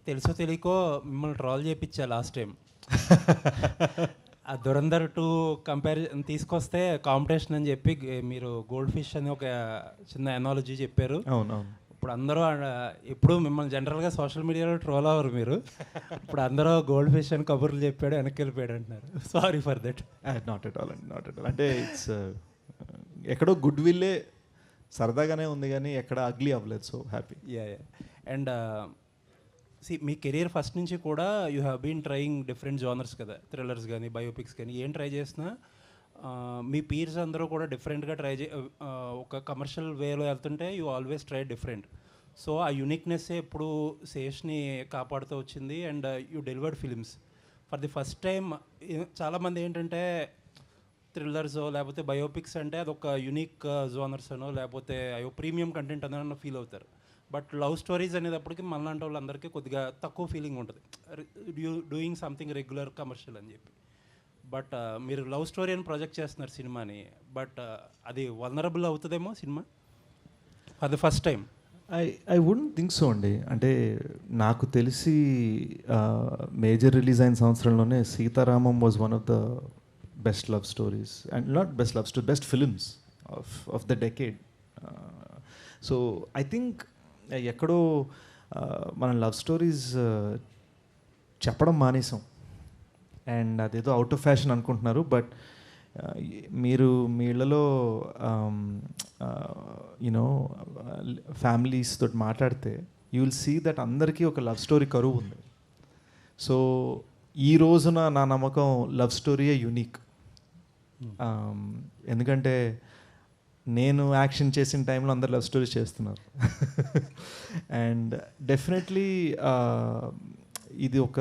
తెలుసో తెలియకో మిమ్మల్ని ట్రోల్ చేయించా లాస్ట్ టైం. ఆ 'దురంధర్ 2' కంపారిజన్ తీసుకొస్తే కాంపిటీషన్ అని చెప్పి మీరు గోల్డ్ ఫిష్ అని ఒక చిన్న ఎనాలజీ చెప్పారు. అవునవును. ఇప్పుడు అందరూ ఇప్పుడు మిమ్మల్ని జనరల్గా సోషల్ మీడియాలో ట్రోల్ అవ్వరు మీరు. ఇప్పుడు అందరూ గోల్డ్ ఫిష్ అని కబుర్లు చెప్పాడు, వెనక్కి వెళ్ళిపోయాడు అంటున్నారు. Sorry for that. Not at all అండి, నాట్ ఎట్ ఆల్. అంటే ఇట్స్ ఎక్కడో గుడ్ విల్లే సరదాగానే ఉంది కానీ ఎక్కడ అగ్లీ అవ్వలేదు. So happy. యా. అండ్ మీ కెరీర్ ఫస్ట్ నుంచి కూడా you have been trying different genres కదా, థ్రిల్లర్స్ కానీ బయోపిక్స్ కానీ ఏం ట్రై చేసినా మీ పీర్స్ అందరూ కూడా డిఫరెంట్గా ఒక కమర్షియల్ వేలో వెళ్తుంటే you always try different. So ఆ యూనిక్నెస్సే ఎప్పుడు శేష్ని కాపాడుతూ వచ్చింది. And you delivered films for the first time. చాలామంది ఏంటంటే థ్రిల్లర్సో లేకపోతే బయోపిక్స్ అంటే అదొక యూనిక్ జోనర్స్ అనో లేకపోతే అయ్యో ప్రీమియం కంటెంట్ అనో ఫీల్ అవుతారు. బట్ లవ్ స్టోరీస్ అనేటప్పటికి మనలాంటి వాళ్ళందరికీ కొద్దిగా తక్కువ ఫీలింగ్ ఉంటుంది, డూయింగ్ సంథింగ్ రెగ్యులర్ కమర్షియల్ అని చెప్పి. బట్ మీరు లవ్ స్టోరీ అని ప్రొజెక్ట్ చేస్తున్నారు సినిమాని. బట్ అది వల్నరబుల్ అవుతుందేమో cinema for the first time. I wouldn't think so అండి. అంటే నాకు తెలిసి మేజర్ రిలీజ్ అయిన సంవత్సరంలోనే Sita Ramam was one of the best love stories, and not best love story, best films of the decade. So I think ఎక్కడో మనం love stories చెప్పడం మానేసాం, అండ్ అదేదో అవుట్ ఆఫ్ ఫ్యాషన్ అనుకుంటున్నారు. బట్ మీరు మీ ఇళ్ళలో యూనో ఫ్యామిలీస్ తోటి మాట్లాడితే యూ విల్ సీ దట్ అందరికీ ఒక లవ్ స్టోరీ కరువు ఉంది. సో ఈ రోజున నా నమ్మకం లవ్ స్టోరీయే యూనిక్. ఎందుకంటే నేను యాక్షన్ చేసిన టైంలో అందరు లవ్ స్టోరీస్ చేస్తున్నారు. అండ్ డెఫినెట్లీ ఇది ఒక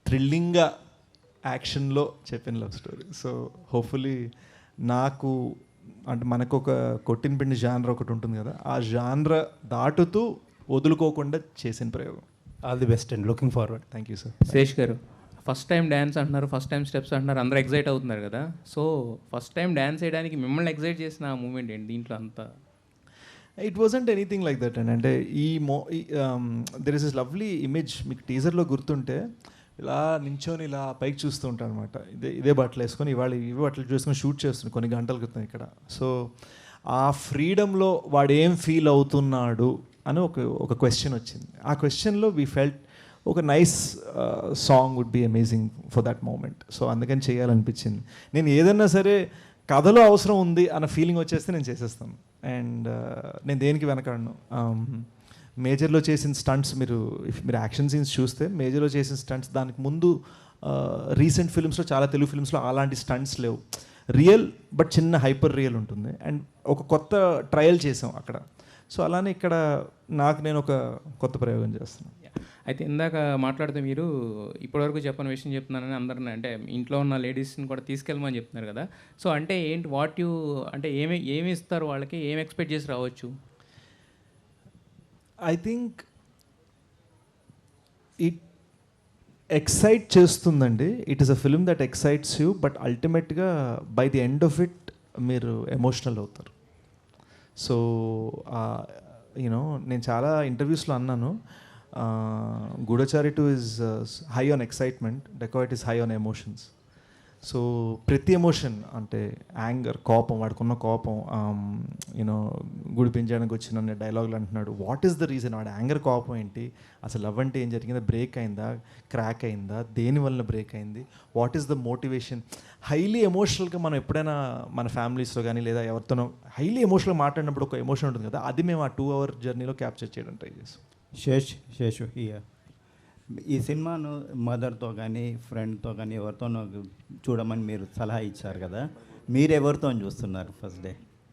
థ్రిల్లింగ్గా యాక్షన్లో చెప్పిన లవ్ స్టోరీ. సో హోప్ఫుల్లీ నాకు అంటే మనకు ఒక కొట్టిన పిండి జానర్ ఒకటి ఉంటుంది కదా, ఆ జానర్ దాటుతూ వదులుకోకుండా చేసిన ప్రయోగం. All the best and looking forward. Thank you sir. Sesh గారు, ఫస్ట్ టైం డ్యాన్స్ అంటున్నారు, ఫస్ట్ టైం స్టెప్స్ అంటున్నారు, అందరూ ఎగ్జైట్ అవుతున్నారు కదా. సో ఫస్ట్ టైం డ్యాన్స్ చేయడానికి మిమ్మల్ని ఎగ్జైట్ చేసిన ఆ మూమెంట్ ఏంటి దీంట్లో అంతా? It wasn't anything like that and అంటే there is is lovely image. మీకు టీజర్లో గుర్తుంటే ఇలా నించొని ఇలా పైకి చూస్తూ ఉంటాను అనమాట. ఇదే బట్టలు వేసుకొని ఇవాళ ఇవే బట్టలు చూసుకొని షూట్ చేస్తున్నాను కొన్ని గంటల క్రితం ఇక్కడ. సో ఆ ఫ్రీడమ్లో వాడు ఏం ఫీల్ అవుతున్నాడు అని ఒక క్వశ్చన్ వచ్చింది. ఆ క్వశ్చన్లో వీ ఫెల్ట్ ఒక nice song would be amazing for that moment. So అందుకని చేయాలనిపించింది. నేను ఏదన్నా సరే కథలో అవసరం ఉంది అన్న ఫీలింగ్ వచ్చేస్తే నేను చేసేస్తాను. అండ్ నేను దేనికి వెనకాడను. మేజర్లో చేసిన స్టంట్స్ మీరు యాక్షన్ సీన్స్ చూస్తే మేజర్లో చేసిన స్టంట్స్ దానికి ముందు రీసెంట్ ఫిల్మ్స్లో చాలా తెలుగు ఫిల్మ్స్లో అలాంటి స్టంట్స్ లేవు. రియల్ బట్ చిన్న హైపర్ రియల్ ఉంటుంది. అండ్ ఒక కొత్త ట్రయల్ చేసాం అక్కడ. సో అలానే ఇక్కడ నేను ఒక కొత్త ప్రయోగం చేస్తున్నాను. అయితే ఇందాక మాట్లాడితే మీరు ఇప్పటివరకు చెప్పని విషయం చెప్తున్నానని అందరిని అంటే ఇంట్లో ఉన్న లేడీస్ని కూడా తీసుకెళ్ళమని చెప్తున్నారు కదా. సో అంటే ఏంటి అంటే ఏమి ఇస్తారు వాళ్ళకి, ఏమి ఎక్స్పెక్ట్ చేసి రావచ్చు? ఐ థింక్ ఇట్ ఎక్సైట్ చేస్తుందండి. It is a film that excites you, but అల్టిమేట్గా by the end of it మీరు ఎమోషనల్ అవుతారు. సో యూనో నేను చాలా ఇంటర్వ్యూస్లో అన్నాను, గూఢచారి 2 is high on excitement, Dacoit is high on emotions. So ప్రతి ఎమోషన్ అంటే anger, కోపం, వాడుకున్న కోపం, యూనో గుడి పెంచడానికి వచ్చిన డైలాగులు అంటున్నాడు. What is the reason? వాడు యాంగర్, కోపం ఏంటి? అసలు లవ్ అంటే ఏం జరిగిందా? బ్రేక్ అయిందా? క్రాక్ అయిందా? దేనివల్ల బ్రేక్ అయింది? What is the motivation? Highly ఎమోషనల్గా మనం ఎప్పుడైనా మన ఫ్యామిలీస్లో కానీ లేదా ఎవరితోనో హైలీ ఎమోషనల్గా మాట్లాడినప్పుడు ఒక ఎమోషన్ ఉంటుంది కదా, అది మేము ఆ 2 hour జర్నీలో క్యాప్చర్ చేయడం ట్రై చేస్తాం. శేషు ఈ సినిమాను మదర్తో కానీ ఫ్రెండ్తో కానీ ఎవరితోనో చూడమని మీరు సలహా ఇచ్చారు కదా, మీరు ఎవరితో చూస్తున్నారు ఫస్ట్ డే?